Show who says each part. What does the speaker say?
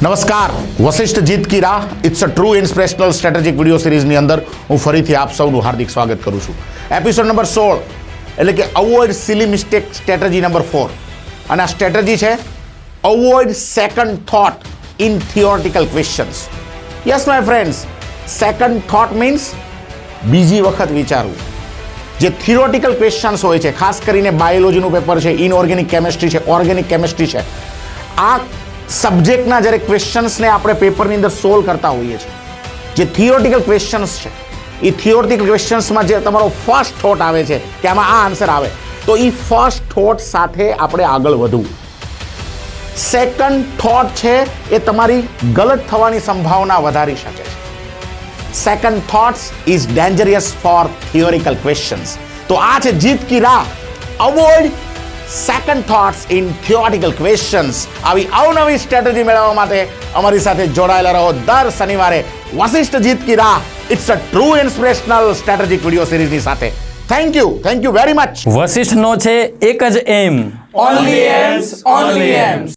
Speaker 1: નમસ્કાર, વસિષ્ઠ જીત કી રાહ it's a true inspirational strategic video સિરીઝની અંદર હું ફરીથી આપ સૌનું હાર્દિક સ્વાગત કરું છું. એપિસોડ નંબર 16 એટલે કે avoid silly mistake strategy number 4. અને આ સ્ટ્રેટેજી છે avoid second thought in theoretical questions. Yes my friends, second thought means બીજી વખત વિચારવું. જે થિયોરિટિકલ ક્વેશ્ચન્સ હોય છે, ખાસ કરીને બાયોલોજીનું પેપર છે, ઇનઓર્ગેનિક કેમેસ્ટ્રી છે, ઓર્ગેનિક કેમેસ્ટ્રી છે, આ સબ્જેક્ટના જ્યારે ક્વેશ્ચન્સને આપણે પેપરની અંદર સોલ્વ કરતા હોઈએ છીએ, જે થિયોરિટિકલ ક્વેશ્ચન્સ છે, એ થિયોરિટિકલ ક્વેશ્ચન્સમાં જે તમારો ફર્સ્ટ થોટ આવે છે કે આમાં આ આન્સર આવે, તો એ ફર્સ્ટ થોટ સાથે આપણે આગળ વધવું. સેકન્ડ થોટ છે એ તમારી ગલત થવાની સંભાવના વધારી શકે છે. Second thoughts is dangerous for theoretical questions. તો આ છે જીત કી રાહ, avoid second thoughts in theoretical questions. આવી અવનવી સ્ટ્રેટેજી મેળવવા માટે અમારી સાથે જોડાયેલા રહો દર શનિવારે વસિષ્ઠ જીત કી રાહ it's a true inspirational strategic video સિરીઝની સાથે. Thank you very much.
Speaker 2: વસિષ્ઠનો છે એક જ એમ,
Speaker 3: Only M's, only M's.